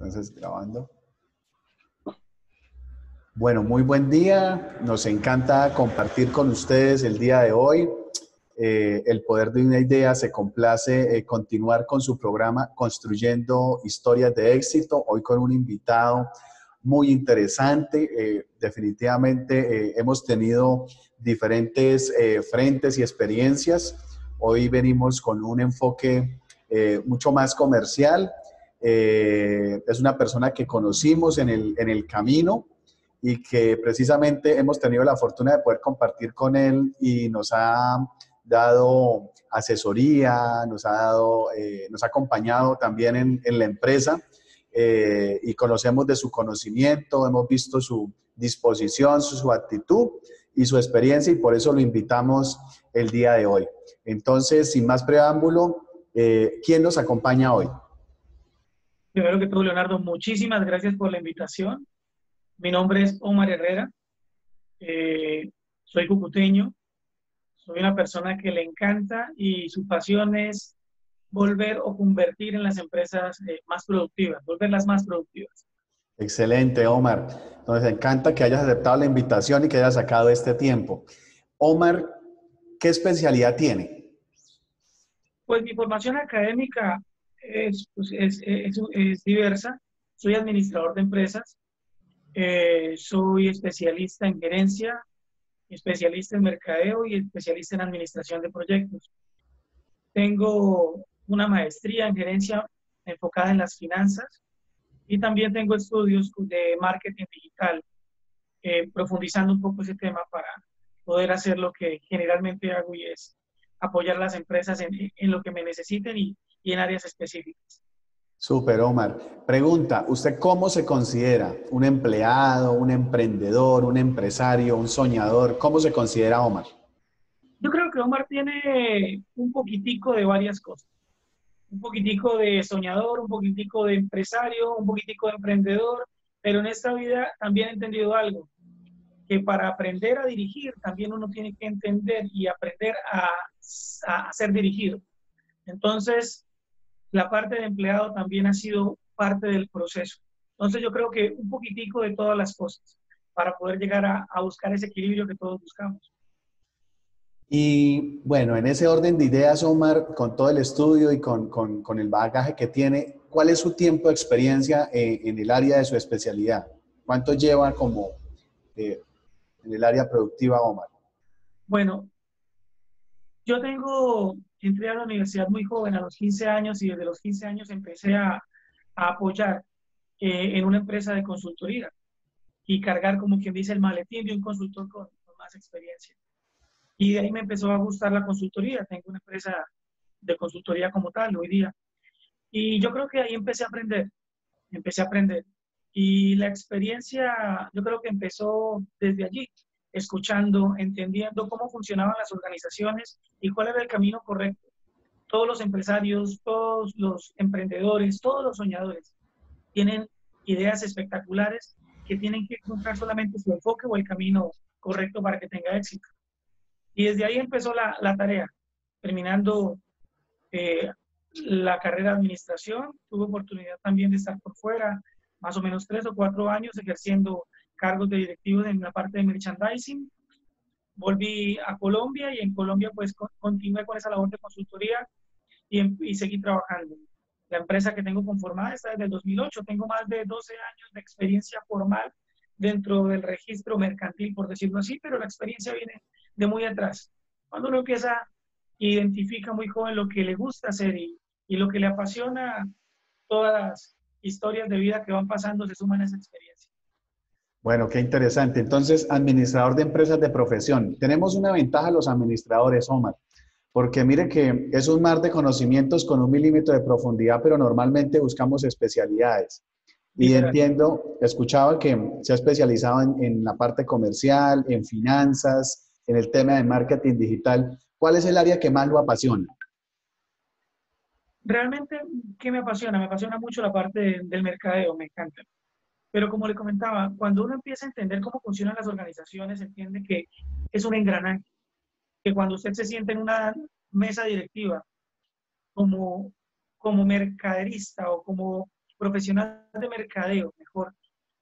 Entonces, grabando. Bueno, muy buen día. Nos encanta compartir con ustedes el día de hoy. El Poder de una Idea se complace continuar con su programa Construyendo Historias de Éxito. Hoy con un invitado muy interesante. Definitivamente hemos tenido diferentes frentes y experiencias. Hoy venimos con un enfoque mucho más comercial. Es una persona que conocimos en el camino y que precisamente hemos tenido la fortuna de poder compartir con él y nos ha dado asesoría, nos ha acompañado también en la empresa y conocemos de su conocimiento, hemos visto su disposición, su actitud y su experiencia y por eso lo invitamos el día de hoy. Entonces, sin más preámbulo, ¿quién nos acompaña hoy? Primero que todo, Leonardo, muchísimas gracias por la invitación. Mi nombre es Omar Herrera, soy cucuteño, soy una persona que le encanta y su pasión es volver o convertir en las empresas más productivas, volverlas más productivas. Excelente, Omar. Nos encanta que hayas aceptado la invitación y que hayas sacado este tiempo. Omar, ¿qué especialidad tiene? Pues mi formación académica es diversa. Soy administrador de empresas, soy especialista en gerencia, especialista en mercadeo y especialista en administración de proyectos. Tengo una maestría en gerencia enfocada en las finanzas y también tengo estudios de marketing digital, profundizando un poco ese tema para poder hacer lo que generalmente hago y es apoyar a las empresas en lo que me necesiten y en áreas específicas. Súper, Omar. Pregunta, ¿usted cómo se considera? ¿Un empleado, un emprendedor, un empresario, un soñador? ¿Cómo se considera Omar? Yo creo que Omar tiene un poquitico de varias cosas. Un poquitico de soñador, un poquitico de empresario, un poquitico de emprendedor, pero en esta vida también he entendido algo, que para aprender a dirigir también uno tiene que entender y aprender a ser dirigido. Entonces, la parte de empleado también ha sido parte del proceso. Entonces, yo creo que un poquitico de todas las cosas para poder llegar a buscar ese equilibrio que todos buscamos. Y bueno, en ese orden de ideas, Omar, con todo el estudio y con el bagaje que tiene, ¿cuál es su tiempo de experiencia en el área de su especialidad? ¿Cuánto lleva como en el área productiva, Omar? Bueno, entré a la universidad muy joven, a los 15 años, y desde los 15 años empecé a apoyar en una empresa de consultoría y cargar, como quien dice, el maletín de un consultor con más experiencia. Y de ahí me empezó a gustar la consultoría. Tengo una empresa de consultoría como tal hoy día. Y yo creo que ahí empecé a aprender. Y la experiencia, yo creo que empezó desde allí, escuchando, entendiendo cómo funcionaban las organizaciones y cuál era el camino correcto. Todos los empresarios, todos los emprendedores, todos los soñadores tienen ideas espectaculares que tienen que encontrar solamente su enfoque o el camino correcto para que tenga éxito. Y desde ahí empezó la tarea, terminando eh, la carrera de administración. Tuve oportunidad también de estar por fuera, más o menos 3 o 4 años ejerciendo cargos de directivos en la parte de merchandising. Volví a Colombia y en Colombia pues continué con esa labor de consultoría y seguí trabajando. La empresa que tengo conformada está desde el 2008. Tengo más de 12 años de experiencia formal dentro del registro mercantil, por decirlo así, pero la experiencia viene de muy atrás. Cuando uno empieza, identifica muy joven lo que le gusta hacer y lo que le apasiona, todas las historias de vida que van pasando se suman a esa experiencia. Bueno, qué interesante. Entonces, administrador de empresas de profesión. Tenemos una ventaja los administradores, Omar, porque mire que es un mar de conocimientos con 1 milímetro de profundidad, pero normalmente buscamos especialidades. Y Literal. entiendo, escuchaba que se ha especializado en la parte comercial, en finanzas, en el tema de marketing digital. ¿Cuál es el área que más lo apasiona? Realmente, ¿qué me apasiona? Me apasiona mucho la parte del mercadeo, me encanta. Pero como le comentaba, cuando uno empieza a entender cómo funcionan las organizaciones, entiende que es un engranaje, que cuando usted se sienta en una mesa directiva como mercaderista o como profesional de mercadeo, mejor,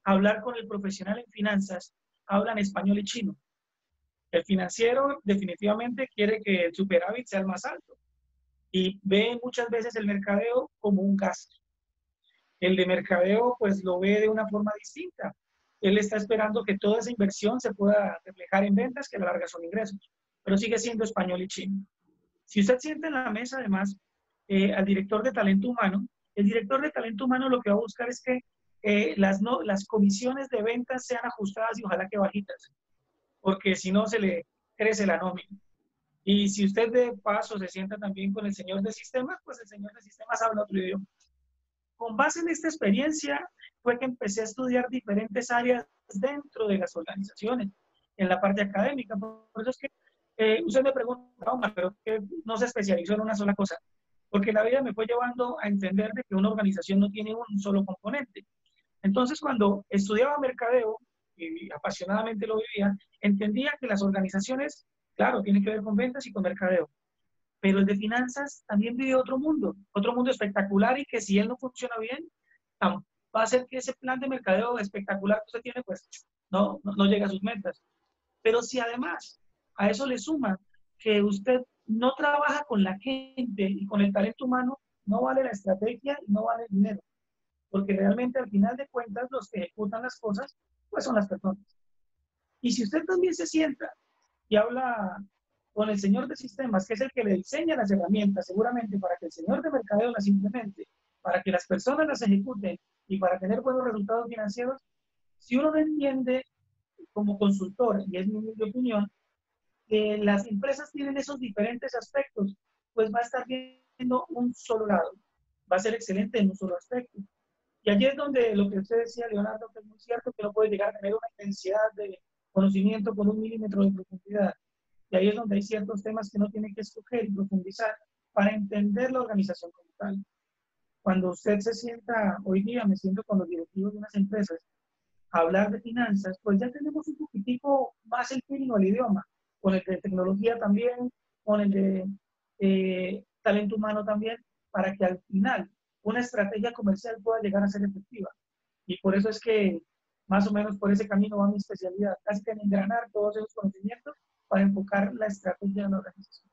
hablar con el profesional en finanzas, hablan español y chino. El financiero definitivamente quiere que el superávit sea el más alto y ve muchas veces el mercadeo como un gasto. El de mercadeo pues lo ve de una forma distinta. Él está esperando que toda esa inversión se pueda reflejar en ventas, que a la larga son ingresos, pero sigue siendo español y chino. Si usted siente en la mesa además al director de talento humano, el director de talento humano lo que va a buscar es que las comisiones de ventas sean ajustadas y ojalá que bajitas, porque si no se le crece la nómina. Y si usted de paso se sienta también con el señor de sistemas, pues el señor de sistemas habla otro idioma. Con base en esta experiencia fue que empecé a estudiar diferentes áreas dentro de las organizaciones, en la parte académica. Por eso es que usted me pregunta, Omar, pero que no se especializó en una sola cosa. Porque la vida me fue llevando a entender de que una organización no tiene un solo componente. Entonces, cuando estudiaba mercadeo, y apasionadamente lo vivía, entendía que las organizaciones, claro, tienen que ver con ventas y con mercadeo, pero el de finanzas también vive otro mundo espectacular y que si él no funciona bien, va a hacer que ese plan de mercadeo espectacular que usted tiene, pues no llegue a sus metas. Pero si además a eso le suma que usted no trabaja con la gente y con el talento humano, no vale la estrategia y no vale el dinero. Porque realmente al final de cuentas los que ejecutan las cosas, pues son las personas. Y si usted también se sienta y habla con el señor de sistemas, que es el que le diseña las herramientas, seguramente para que el señor de mercadeo las implemente, para que las personas las ejecuten y para tener buenos resultados financieros, si uno no entiende como consultor, y es mi opinión, que las empresas tienen esos diferentes aspectos, pues va a estar viendo un solo lado, va a ser excelente en un solo aspecto. Y allí es donde lo que usted decía, Leonardo, que es muy cierto, que no puede llegar a tener una intensidad de conocimiento con 1 milímetro de profundidad. Y ahí es donde hay ciertos temas que no tiene que escoger y profundizar para entender la organización como tal. Cuando usted se sienta, hoy día me siento con los directivos de unas empresas, a hablar de finanzas, pues ya tenemos un poquitico más el feeling o el idioma, con el de tecnología también, con el de talento humano también, para que al final una estrategia comercial pueda llegar a ser efectiva. Y por eso es que más o menos por ese camino va mi especialidad, casi que en engranar todos esos conocimientos para enfocar la estrategia de la organización.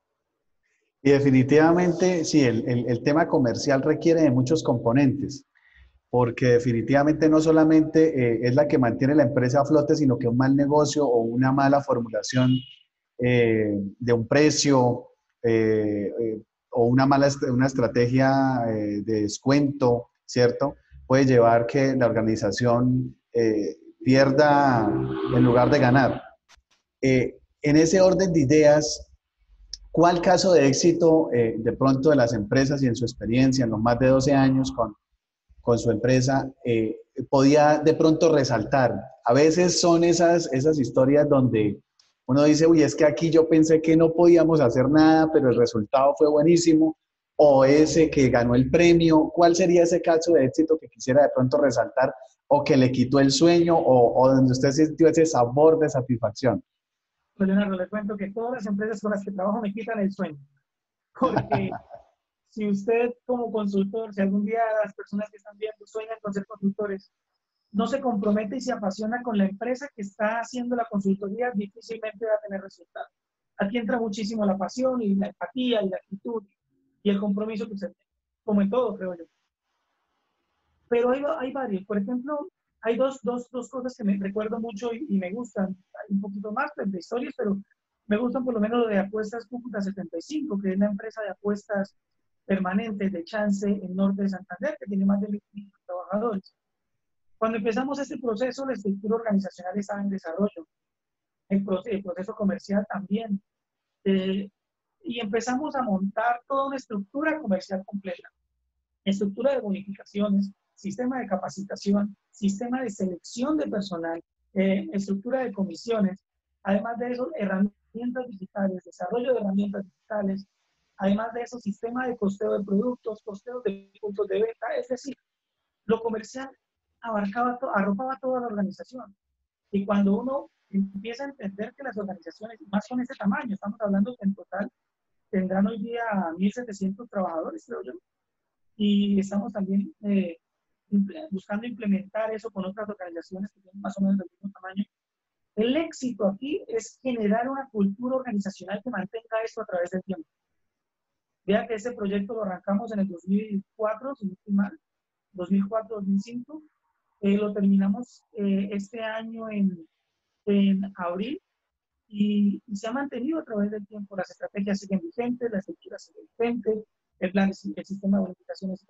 Y definitivamente, sí, el tema comercial requiere de muchos componentes, porque definitivamente no solamente es la que mantiene la empresa a flote, sino que un mal negocio o una mala formulación de un precio o una estrategia de descuento, ¿cierto? Puede llevar que la organización pierda en lugar de ganar. En ese orden de ideas, ¿cuál caso de éxito de pronto de las empresas y en su experiencia en los más de 12 años con su empresa podía de pronto resaltar? A veces son esas historias donde uno dice, uy, es que aquí yo pensé que no podíamos hacer nada, pero el resultado fue buenísimo, o ese que ganó el premio. ¿Cuál sería ese caso de éxito que quisiera de pronto resaltar o que le quitó el sueño o donde usted sintió ese sabor de satisfacción? Pues Leonardo, le cuento que todas las empresas con las que trabajo me quitan el sueño, porque si usted como consultor, si algún día las personas que están viendo sueñan con ser consultores, no se compromete y se apasiona con la empresa que está haciendo la consultoría, difícilmente va a tener resultados. Aquí entra muchísimo la pasión y la empatía y la actitud y el compromiso que usted tiene, como en todo, creo yo. Pero hay varios. Por ejemplo, hay dos cosas que me recuerdo mucho y me gustan. Hay un poquito más de historias, pero me gustan por lo menos lo de Apuestas Cúcuta 75, que es la empresa de apuestas permanentes de Chance en norte de Santander, que tiene más de 1.000 trabajadores. Cuando empezamos este proceso, la estructura organizacional estaba en desarrollo, el proceso comercial también, y empezamos a montar toda una estructura comercial completa, estructura de bonificaciones, sistema de capacitación, sistema de selección de personal, estructura de comisiones, además de eso, herramientas digitales, desarrollo de herramientas digitales, además de eso, sistema de costeo de productos, costeo de puntos de venta, es decir, lo comercial arropaba toda la organización. Y cuando uno empieza a entender que las organizaciones, más son ese tamaño, estamos hablando que en total tendrán hoy día 1.700 trabajadores, creo yo, y estamos también buscando implementar eso con otras organizaciones que tienen más o menos del mismo tamaño. El éxito aquí es generar una cultura organizacional que mantenga esto a través del tiempo. Vea que ese proyecto lo arrancamos en el 2004, si no estoy mal, 2004-2005. Lo terminamos este año en abril y se ha mantenido a través del tiempo. Las estrategias siguen vigentes, la estructura sigue vigente, el sistema de bonificaciones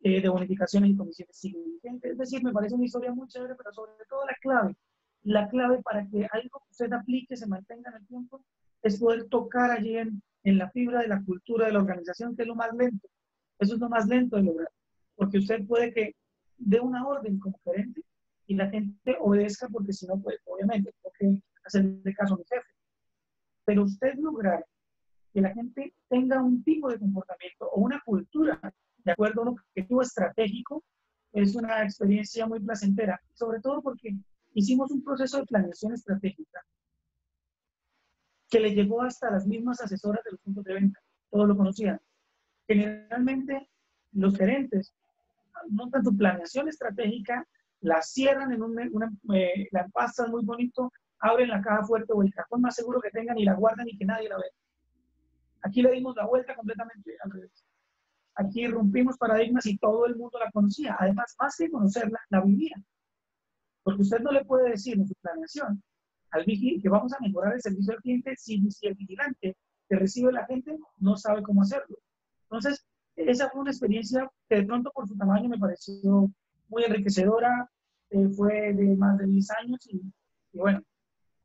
de bonificaciones y comisiones sigue vigente. Es decir, me parece una historia muy chévere, pero sobre todo la clave para que algo que usted aplique se mantenga en el tiempo es poder tocar allí en la fibra de la cultura de la organización, que es lo más lento. Eso es lo más lento de lograr, porque usted puede que dé una orden como gerente y la gente obedezca porque si no, pues obviamente, tengo que hacerle caso a mi jefe. Pero usted lograr que la gente tenga un tipo de comportamiento o una cultura de acuerdo a un objetivo estratégico es una experiencia muy placentera, sobre todo porque hicimos un proceso de planeación estratégica que le llegó hasta las mismas asesoras de los puntos de venta, todos lo conocían. Generalmente los gerentes montan su planeación estratégica, la cierran en la empastan muy bonito, abren la caja fuerte o el cajón más seguro que tengan y la guardan y que nadie la vea. Aquí le dimos la vuelta completamente al revés. Aquí rompimos paradigmas y todo el mundo la conocía. Además, más que conocerla, la vivía. Porque usted no le puede decir en su planeación al vigil que vamos a mejorar el servicio al cliente si el vigilante que recibe la gente no sabe cómo hacerlo. Entonces, esa fue una experiencia que de pronto por su tamaño me pareció muy enriquecedora. Fue de más de 10 años y bueno,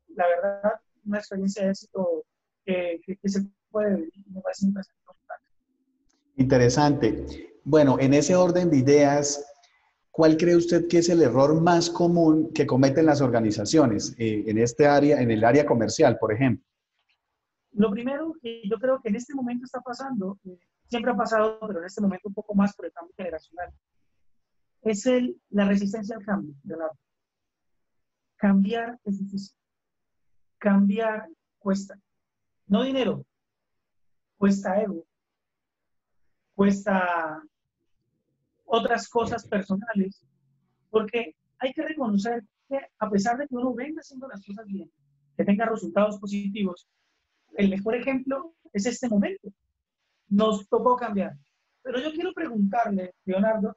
la verdad, una experiencia de éxito que se puede vivir. Me parece interesante. Interesante. Bueno, en ese orden de ideas, ¿cuál cree usted que es el error más común que cometen las organizaciones en este área, en el área comercial, por ejemplo? Lo primero que yo creo que en este momento está pasando, siempre ha pasado, pero en este momento un poco más por el cambio generacional, es la resistencia al cambio. Cambiar es difícil. Cambiar cuesta. No dinero, cuesta ego, cuesta otras cosas personales, porque hay que reconocer que a pesar de que uno venga haciendo las cosas bien, que tenga resultados positivos, el mejor ejemplo es este momento. Nos tocó cambiar. Pero yo quiero preguntarle, Leonardo,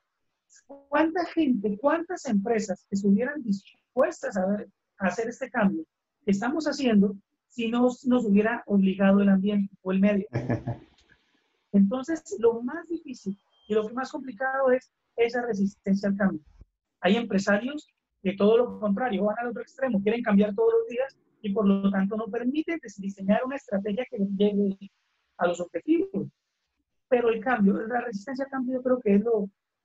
¿cuánta gente, cuántas empresas estuvieran dispuestas a hacer este cambio que estamos haciendo si no nos hubiera obligado el ambiente o el medio? Entonces, lo más difícil y lo que más complicado es esa resistencia al cambio. Hay empresarios que todo lo contrario, van al otro extremo, quieren cambiar todos los días y por lo tanto no permiten diseñar una estrategia que llegue a los objetivos. Pero el cambio, la resistencia al cambio, yo creo que es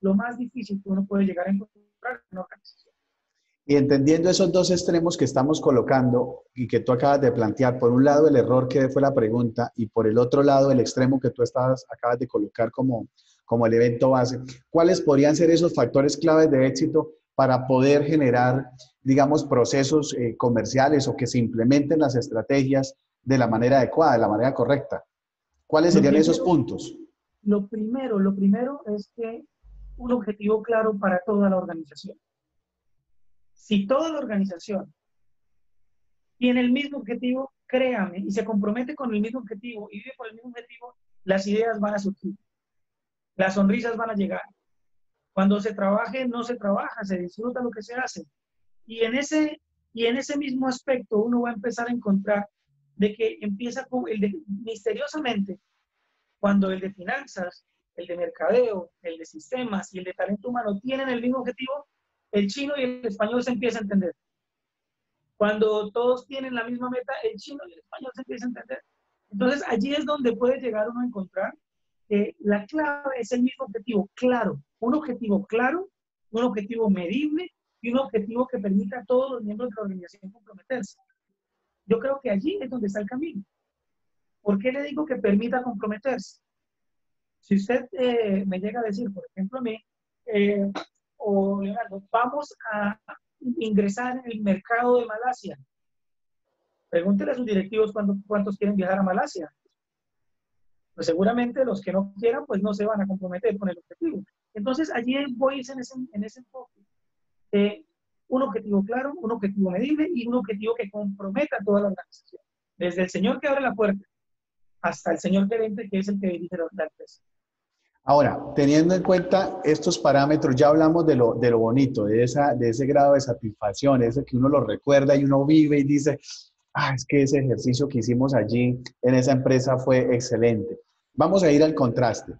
lo más difícil que uno puede llegar a encontrar en una organización. Y entendiendo esos dos extremos que estamos colocando y que tú acabas de plantear, por un lado el error que fue la pregunta y por el otro lado el extremo que tú acabas de colocar como el evento base, ¿cuáles podrían ser esos factores claves de éxito para poder generar, digamos, procesos comerciales o que se implementen las estrategias de la manera adecuada, de la manera correcta? ¿Cuáles serían esos puntos? Lo primero es que un objetivo claro para toda la organización. Si toda la organización tiene el mismo objetivo, créame, y se compromete con el mismo objetivo y vive por el mismo objetivo, las ideas van a surgir, las sonrisas van a llegar. Cuando se trabaje, no se trabaja, se disfruta lo que se hace. Y en ese mismo aspecto uno va a empezar a encontrar de que empieza misteriosamente, cuando el de finanzas, el de mercadeo, el de sistemas y el de talento humano tienen el mismo objetivo, el chino y el español se empieza a entender. Cuando todos tienen la misma meta, el chino y el español se empiezan a entender. Entonces, allí es donde puede llegar uno a encontrar que la clave es el mismo objetivo claro, un objetivo medible y un objetivo que permita a todos los miembros de la organización comprometerse. Yo creo que allí es donde está el camino. ¿Por qué le digo que permita comprometerse? Si usted me llega a decir, por ejemplo, a mí, o Leonardo, vamos a ingresar en el mercado de Malasia. Pregúntele a sus directivos cuántos quieren viajar a Malasia. Pues seguramente los que no quieran, pues no se van a comprometer con el objetivo. Entonces, allí voy en ese enfoque. Un objetivo claro, un objetivo medible y un objetivo que comprometa a toda la organización. Desde el señor que abre la puerta hasta el señor gerente, que es el que dirige la empresa. Ahora, teniendo en cuenta estos parámetros, ya hablamos de lo bonito, de ese grado de satisfacción, ese que uno lo recuerda y uno vive y dice, ah, es que ese ejercicio que hicimos allí en esa empresa fue excelente. Vamos a ir al contraste.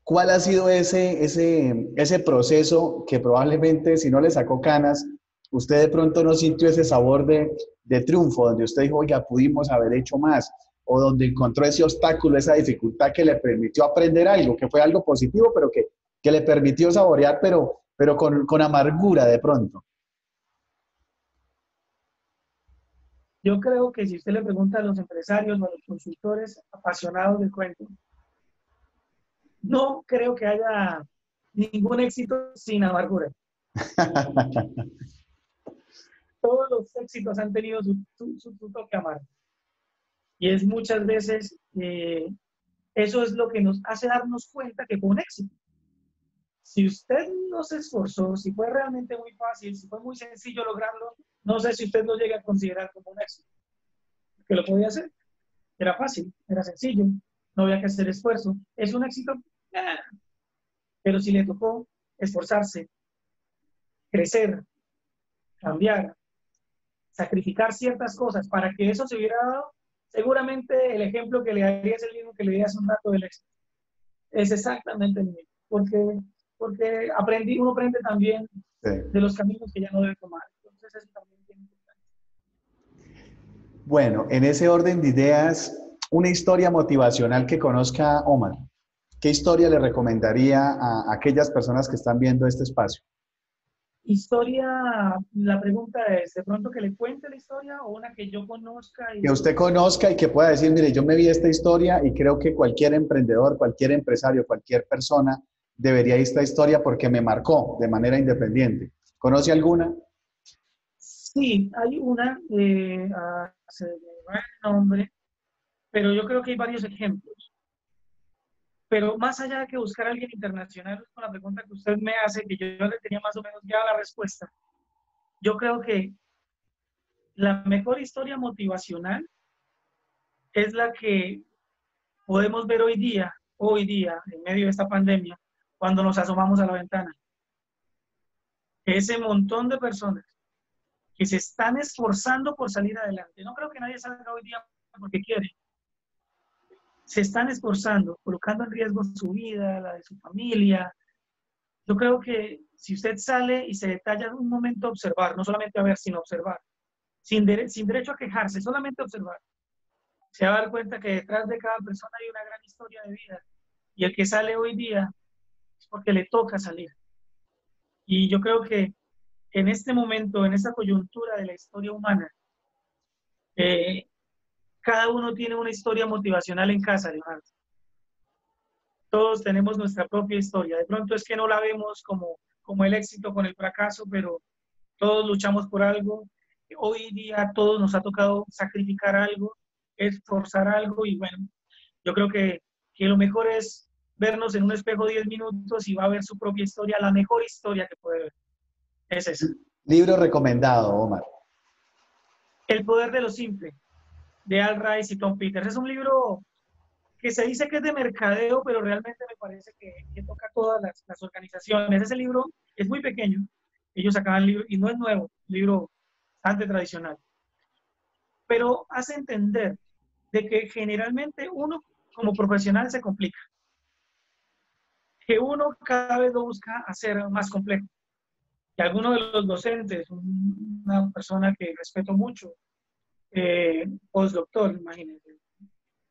¿Cuál ha sido ese proceso que probablemente si no le sacó canas, usted de pronto no sintió ese sabor de triunfo, donde usted dijo, oiga, pudimos haber hecho más, o donde encontró ese obstáculo, esa dificultad que le permitió aprender algo, que fue algo positivo, pero que le permitió saborear, pero con amargura de pronto? Yo creo que si usted le pregunta a los empresarios o a los consultores apasionados del cuento, no creo que haya ningún éxito sin amargura. Todos los éxitos han tenido su toque amargo. Y es muchas veces, eso es lo que nos hace darnos cuenta que fue un éxito. Si usted no se esforzó, si fue realmente muy fácil, si fue muy sencillo lograrlo, no sé si usted lo llega a considerar como un éxito. Que lo podía hacer. Era fácil, era sencillo, no había que hacer esfuerzo. ¿Es un éxito? Pero si le tocó esforzarse, crecer, cambiar, sacrificar ciertas cosas para que eso se hubiera dado, seguramente el ejemplo que le daría es el mismo que le di hace un rato del éxito. Es exactamente el mismo, porque uno aprende también Sí. de los caminos que ya no debe tomar. Entonces eso también es importante. Bueno, en ese orden de ideas, una historia motivacional que conozca Omar. ¿Qué historia le recomendaría a aquellas personas que están viendo este espacio? Historia, la pregunta es, ¿de pronto que le cuente la historia o una que yo conozca? Que usted conozca y que pueda decir, mire, yo me vi esta historia y creo que cualquier emprendedor, cualquier empresario, cualquier persona debería ir a esta historia porque me marcó de manera independiente. ¿Conoce alguna? Sí, hay una, se me va el nombre, pero yo creo que hay varios ejemplos. Pero más allá de que buscar a alguien internacional, con la pregunta que usted me hace, que yo le tenía más o menos ya la respuesta, yo creo que la mejor historia motivacional es la que podemos ver hoy día, en medio de esta pandemia, cuando nos asomamos a la ventana. Ese montón de personas que se están esforzando por salir adelante. No creo que nadie salga hoy día porque quiere. Se están esforzando, colocando en riesgo su vida, la de su familia. Yo creo que si usted sale y se detalla un momento a observar, no solamente a ver, sino observar, sin derecho a quejarse, solamente observar, se va a dar cuenta que detrás de cada persona hay una gran historia de vida. Y el que sale hoy día es porque le toca salir. Y yo creo que en este momento, en esta coyuntura de la historia humana, cada uno tiene una historia motivacional en casa, Leonardo. Todos tenemos nuestra propia historia. De pronto es que no la vemos como el éxito con el fracaso, pero todos luchamos por algo. Hoy día a todos nos ha tocado sacrificar algo, esforzar algo y bueno, yo creo que lo mejor es vernos en un espejo 10 minutos y va a ver su propia historia, la mejor historia que puede ver. Es esa. Libro recomendado, Omar. El poder de lo simple, de Al Ries y Tom Peters. Es un libro que se dice que es de mercadeo, pero realmente me parece que toca todas las organizaciones. Ese libro es muy pequeño. Ellos sacaban el libro, y no es nuevo, un libro bastante tradicional. Pero hace entender de que generalmente uno como profesional se complica. Que uno cada vez lo busca hacer más complejo. Que alguno de los docentes, una persona que respeto mucho, postdoctor, imagínense,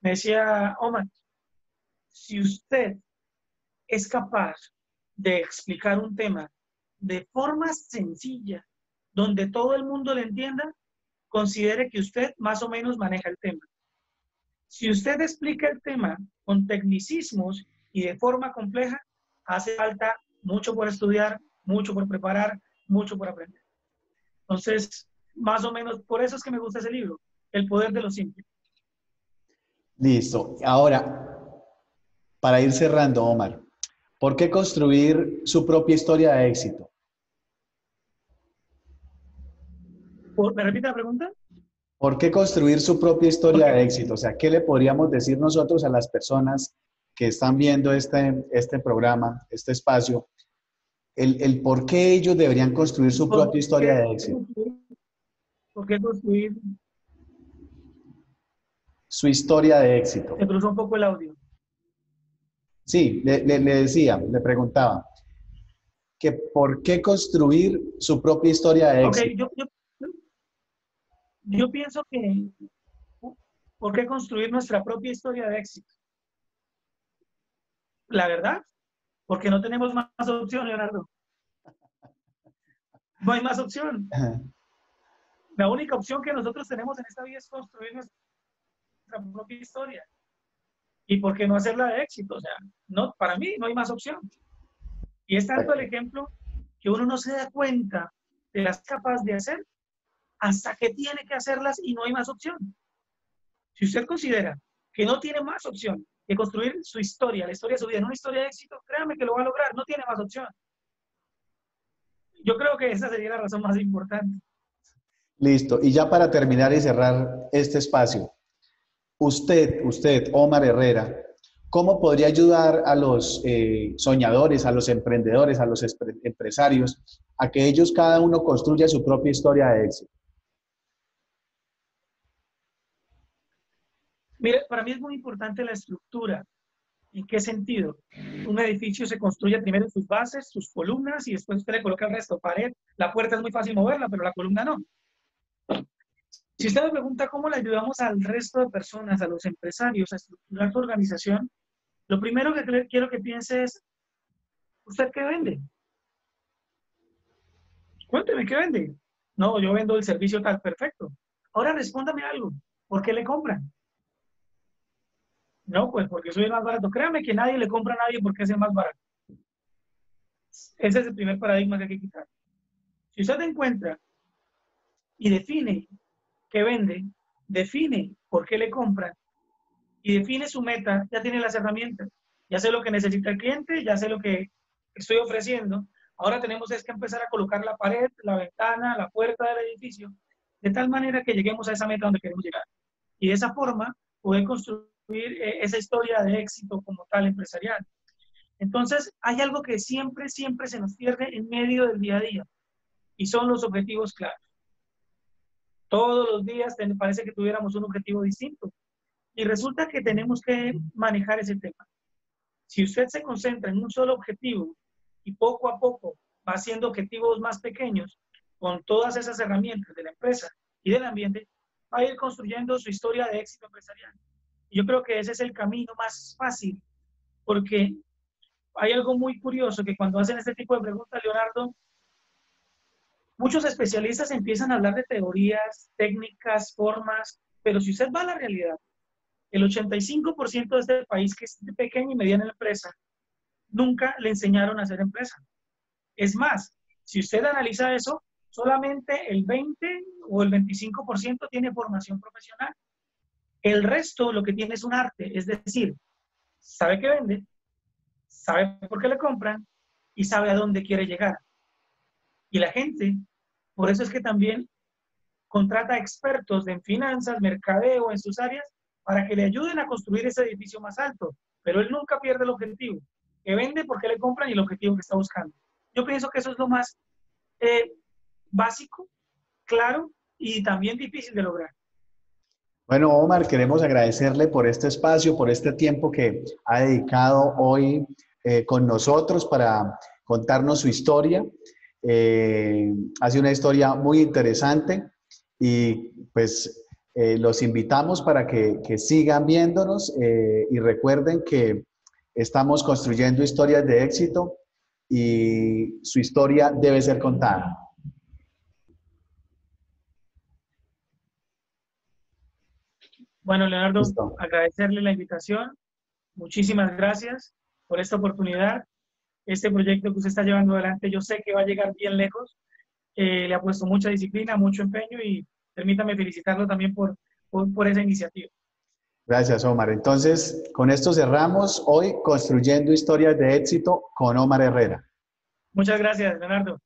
me decía, Omar, si usted es capaz de explicar un tema de forma sencilla, donde todo el mundo le entienda, considere que usted más o menos maneja el tema. Si usted explica el tema con tecnicismos y de forma compleja, hace falta mucho por estudiar, mucho por preparar, mucho por aprender. Entonces, más o menos, por eso es que me gusta ese libro, El poder de lo simple. Listo. Ahora, para ir cerrando, Omar, ¿Por qué construir su propia historia de éxito? ¿Me repite la pregunta? ¿Por qué construir su propia historia Porque, de éxito? O sea, ¿qué le podríamos decir nosotros a las personas que están viendo este programa, este espacio? El por qué ellos deberían construir su ¿por propia historia qué de éxito. construir? ¿Por qué construir? Su historia de éxito. Se cruzó un poco el audio. Sí, le decía, le preguntaba, que por qué construir su propia historia de Ok, éxito. yo pienso que ¿por qué construir nuestra propia historia de éxito? La verdad, porque no tenemos más opción, Leonardo. No hay más opción. La única opción que nosotros tenemos en esta vida es construir nuestra propia historia. ¿Y por qué no hacerla de éxito? O sea, no, para mí no hay más opción. Y es tanto el ejemplo que uno no se da cuenta de las capas de hacer hasta que tiene que hacerlas y no hay más opción. Si usted considera que no tiene más opción que construir su historia, la historia de su vida, en una historia de éxito, créame que lo va a lograr, no tiene más opción. Yo creo que esa sería la razón más importante. Listo. Y ya para terminar y cerrar este espacio, usted, Omar Herrera, ¿cómo podría ayudar a los soñadores, a los emprendedores, a los empresarios, a que ellos cada uno construya su propia historia de éxito? Mire, para mí es muy importante la estructura. ¿En qué sentido? Un edificio se construye primero en sus bases, sus columnas, y después usted le coloca el resto, pared. La puerta es muy fácil moverla, pero la columna no. Si usted me pregunta cómo le ayudamos al resto de personas, a los empresarios, a estructurar su organización, lo primero que quiero que piense es, ¿usted qué vende? Cuénteme, ¿qué vende? No, yo vendo el servicio tal, perfecto. Ahora respóndame algo, ¿por qué le compran? No, pues porque soy el más barato. Créame que nadie le compra a nadie porque es el más barato. Ese es el primer paradigma que hay que quitar. Si usted encuentra y define qué vende, define por qué le compran y define su meta, ya tiene las herramientas. Ya sé lo que necesita el cliente, ya sé lo que estoy ofreciendo. Ahora tenemos es que empezar a colocar la pared, la ventana, la puerta del edificio, de tal manera que lleguemos a esa meta donde queremos llegar. Y de esa forma poder construir esa historia de éxito como tal empresarial. Entonces, hay algo que siempre, siempre se nos pierde en medio del día a día y son los objetivos claros. Todos los días parece que tuviéramos un objetivo distinto y resulta que tenemos que manejar ese tema. Si usted se concentra en un solo objetivo y poco a poco va haciendo objetivos más pequeños con todas esas herramientas de la empresa y del ambiente, va a ir construyendo su historia de éxito empresarial. Y yo creo que ese es el camino más fácil, porque hay algo muy curioso que cuando hacen este tipo de preguntas, Leonardo, muchos especialistas empiezan a hablar de teorías, técnicas, formas, pero si usted va a la realidad, el 85% de este país, que es de pequeña y mediana empresa, nunca le enseñaron a hacer empresa. Es más, si usted analiza eso, solamente el 20 o el 25% tiene formación profesional. El resto lo que tiene es un arte, es decir, sabe qué vende, sabe por qué le compran y sabe a dónde quiere llegar. Y la gente, por eso es que también contrata expertos en finanzas, mercadeo, en sus áreas, para que le ayuden a construir ese edificio más alto. Pero él nunca pierde el objetivo, que vende, por qué le compran y el objetivo que está buscando. Yo pienso que eso es lo más básico, claro y también difícil de lograr. Bueno, Omar, queremos agradecerle por este espacio, por este tiempo que ha dedicado hoy con nosotros para contarnos su historia. Ha sido una historia muy interesante y pues los invitamos para que sigan viéndonos y recuerden que estamos construyendo historias de éxito y su historia debe ser contada. Bueno, Leonardo, Listo. agradecerle la invitación. Muchísimas gracias por esta oportunidad. Este proyecto que usted está llevando adelante, yo sé que va a llegar bien lejos. Le ha puesto mucha disciplina, mucho empeño y permítame felicitarlo también por esa iniciativa. Gracias, Omar. Entonces, con esto cerramos hoy Construyendo Historias de Éxito con Omar Herrera. Muchas gracias, Leonardo.